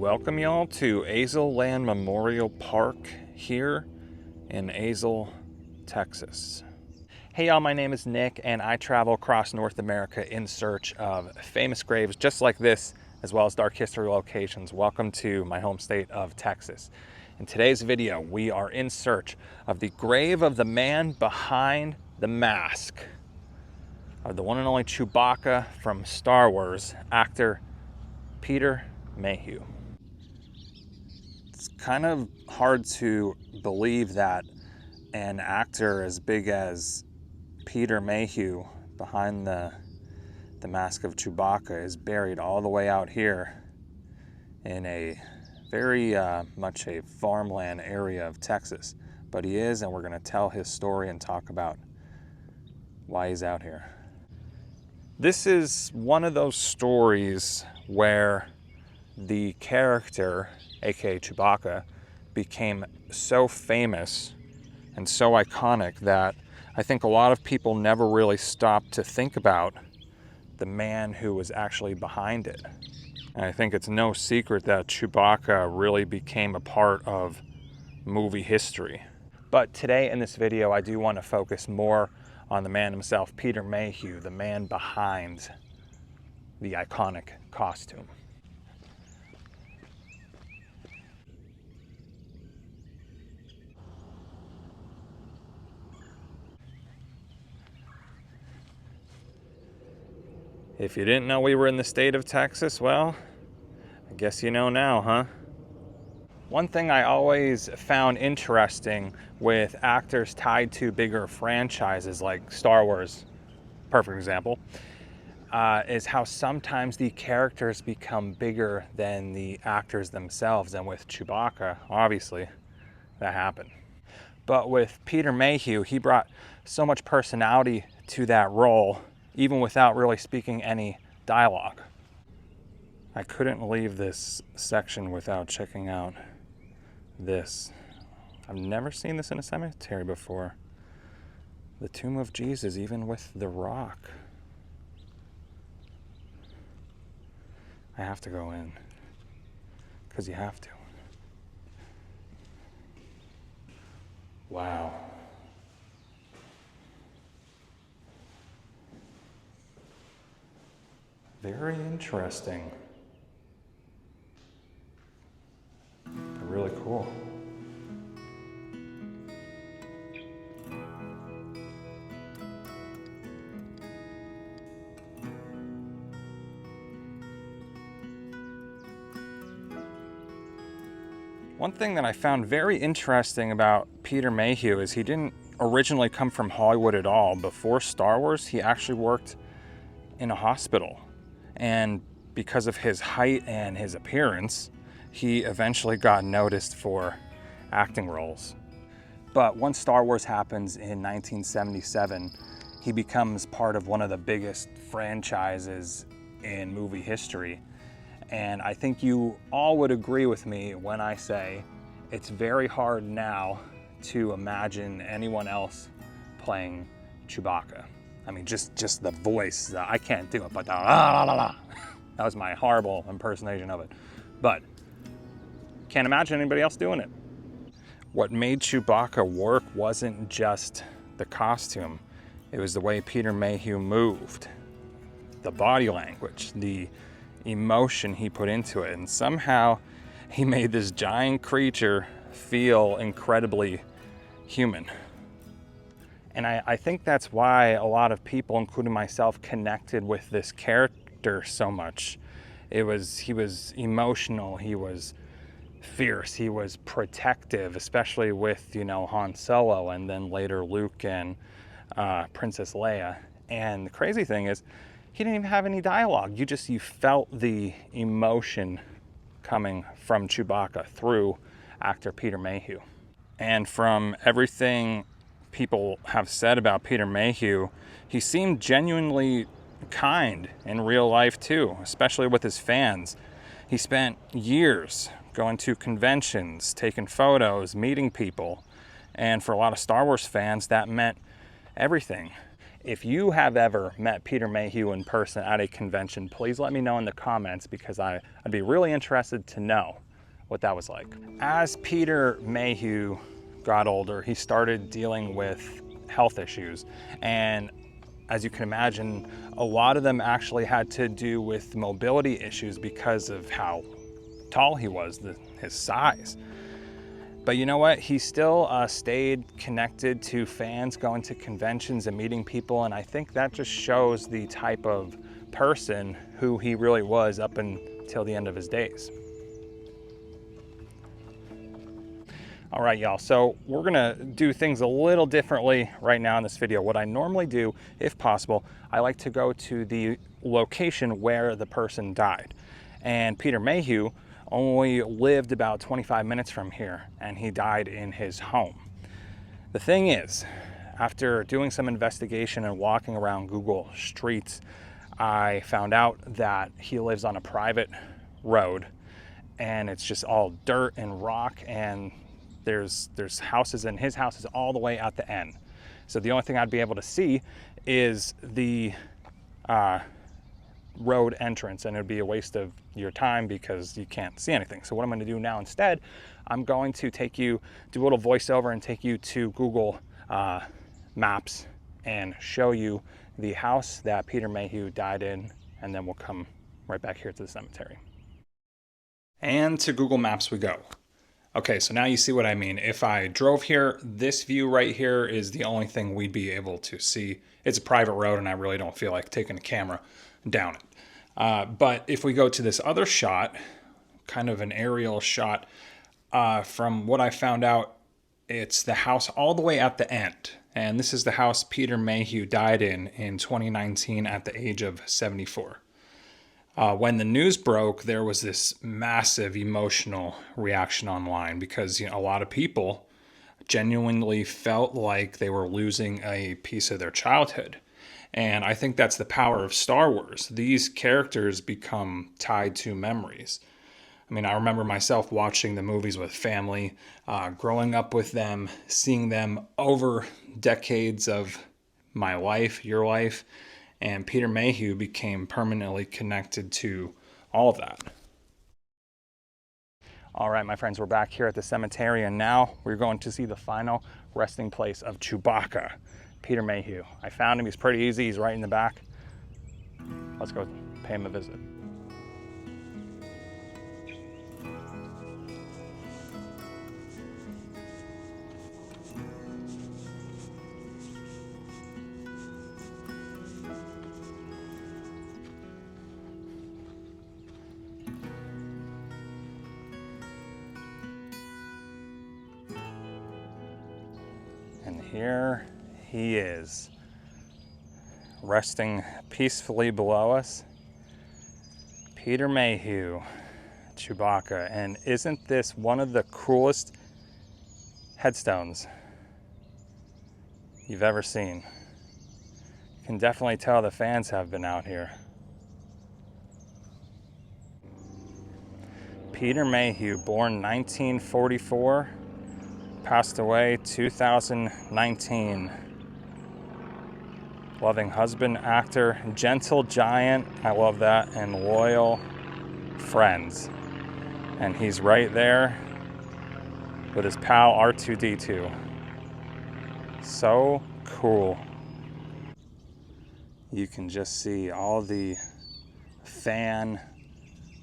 Welcome y'all to Azle Land Memorial Park here in Azle, Texas. Hey y'all, my name is Nick and I travel across North America in search of famous graves just like this, as well as dark history locations. Welcome to my home state of Texas. In today's video, we are in search of the grave of the man behind the mask of the one and only Chewbacca from Star Wars, actor Peter Mayhew. It's kind of hard to believe that an actor as big as Peter Mayhew behind the mask of Chewbacca is buried all the way out here in a very much a farmland area of Texas. But he is, and we're going to tell his story and talk about why he's out here. This is one of those stories where the character, aka Chewbacca, became so famous and so iconic that I think a lot of people never really stopped to think about the man who was actually behind it. And I think it's no secret that Chewbacca really became a part of movie history. But today in this video, I do want to focus more on the man himself, Peter Mayhew, the man behind the iconic costume. If you didn't know we were in the state of Texas, well, I guess you know now, huh? One thing I always found interesting with actors tied to bigger franchises like Star Wars, perfect example, is how sometimes the characters become bigger than the actors themselves. And with Chewbacca, obviously, that happened. But with Peter Mayhew, he brought so much personality to that role, even without really speaking any dialogue. I couldn't leave this section without checking out this. I've never seen this in a cemetery before. The tomb of Jesus, even with the rock. I have to go in, because you have to. Wow. Very interesting. But really cool. One thing that I found very interesting about Peter Mayhew is he didn't originally come from Hollywood at all. Before Star Wars, he actually worked in a hospital. And because of his height and his appearance, he eventually got noticed for acting roles. But once Star Wars happens in 1977, he becomes part of one of the biggest franchises in movie history. And I think you all would agree with me when I say it's very hard now to imagine anyone else playing Chewbacca. I mean, just the voice, I can't do it, but that was my horrible impersonation of it. But can't imagine anybody else doing it. What made Chewbacca work wasn't just the costume. It was the way Peter Mayhew moved, the body language, the emotion he put into it. And somehow he made this giant creature feel incredibly human. And I think that's why a lot of people, including myself, connected with this character so much. He was emotional, he was fierce, he was protective, especially with, Han Solo and then later Luke and Princess Leia. And the crazy thing is, he didn't even have any dialogue. You felt the emotion coming from Chewbacca through actor Peter Mayhew. And from everything people have said about Peter Mayhew, he seemed genuinely kind in real life too, especially with his fans. He spent years going to conventions, taking photos, meeting people, and for a lot of Star Wars fans, that meant everything. If you have ever met Peter Mayhew in person at a convention, please let me know in the comments, because I'd be really interested to know what that was like. As Peter Mayhew got older, he started dealing with health issues, and as you can imagine, a lot of them actually had to do with mobility issues because of how tall he was, his size. But you know what? He still stayed connected to fans, going to conventions and meeting people, and I think that just shows the type of person who he really was up until the end of his days. All right, y'all, so we're gonna do things a little differently right now in this video. What I normally do, if possible, I like to go to the location where the person died. And Peter Mayhew only lived about 25 minutes from here, and he died in his home. The thing is, after doing some investigation and walking around Google Streets, I found out that he lives on a private road, and it's just all dirt and rock, and there's houses, and his house is all the way at the end. So the only thing I'd be able to see is the road entrance, and it'd be a waste of your time because you can't see anything. So what I'm going to do now instead, I'm going to do a little voiceover and take you to Google Maps and show you the house that Peter Mayhew died in, and then we'll come right back here to the cemetery. And to Google Maps we go. Okay, so now you see what I mean. If I drove here, this view right here is the only thing we'd be able to see. It's a private road, and I really don't feel like taking a camera down it. But if we go to this other shot, kind of an aerial shot, from what I found out, it's the house all the way at the end. And this is the house Peter Mayhew died in 2019 at the age of 74. When the news broke, there was this massive emotional reaction online because, you know, a lot of people genuinely felt like they were losing a piece of their childhood. And I think that's the power of Star Wars. These characters become tied to memories. I mean, I remember myself watching the movies with family, growing up with them, seeing them over decades of my life, your life, and Peter Mayhew became permanently connected to all of that. All right, my friends, we're back here at the cemetery, and now we're going to see the final resting place of Chewbacca, Peter Mayhew. I found him. He's pretty easy. He's right in the back. Let's go pay him a visit. And here he is, resting peacefully below us. Peter Mayhew, Chewbacca. And isn't this one of the coolest headstones you've ever seen? You can definitely tell the fans have been out here. Peter Mayhew, born 1944, passed away 2019. Loving husband, actor, gentle giant, I love that, and loyal friends. And he's right there with his pal R2-D2. So cool. You can just see all the fan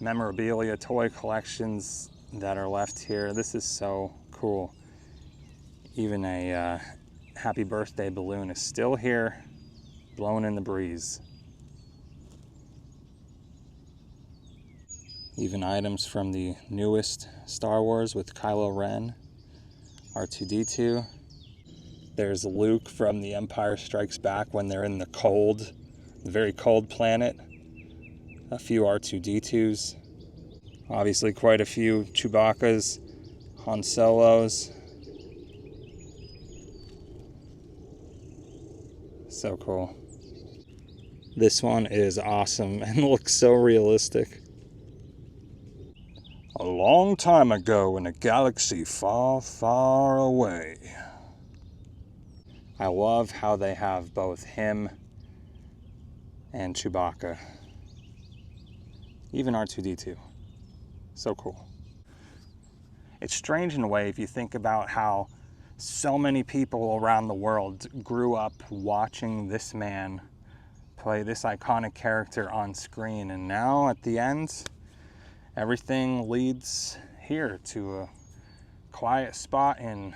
memorabilia toy collections that are left here. This is so cool. Even a happy birthday balloon is still here, blowing in the breeze. Even items from the newest Star Wars with Kylo Ren, R2-D2. There's Luke from The Empire Strikes Back when they're in the very cold planet. A few R2-D2s. Obviously quite a few Chewbaccas, Han Solos. So cool. This one is awesome and looks so realistic. A long time ago in a galaxy far, far away. I love how they have both him and Chewbacca. Even R2-D2. So cool. It's strange in a way if you think about how so many people around the world grew up watching this man play this iconic character on screen, and now at the end, everything leads here to a quiet spot in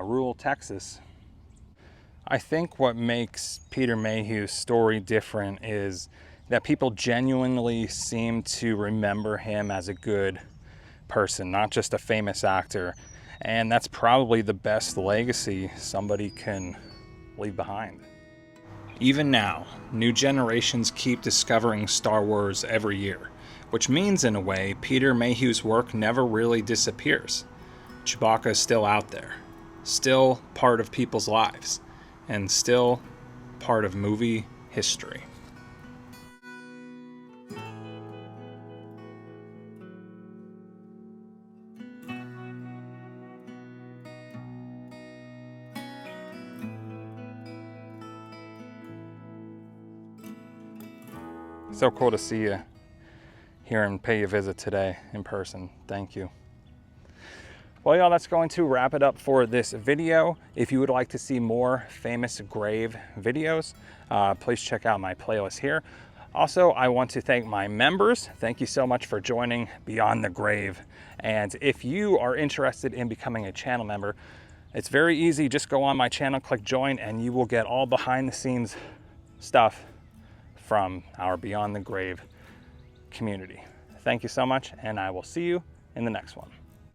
rural Texas. I think what makes Peter Mayhew's story different is that people genuinely seem to remember him as a good person, not just a famous actor. And that's probably the best legacy somebody can leave behind. Even now, new generations keep discovering Star Wars every year, which means, in a way, Peter Mayhew's work never really disappears. Chewbacca is still out there, still part of people's lives, and still part of movie history. So cool to see you here and pay you a visit today in person. Thank you. Well, y'all, that's going to wrap it up for this video. If you would like to see more famous grave videos, please check out my playlist here. Also, I want to thank my members. Thank you so much for joining Beyond the Grave. And if you are interested in becoming a channel member, it's very easy. Just go on my channel, click join, and you will get all behind the scenes stuff from our Beyond the Grave community. Thank you so much, and I will see you in the next one.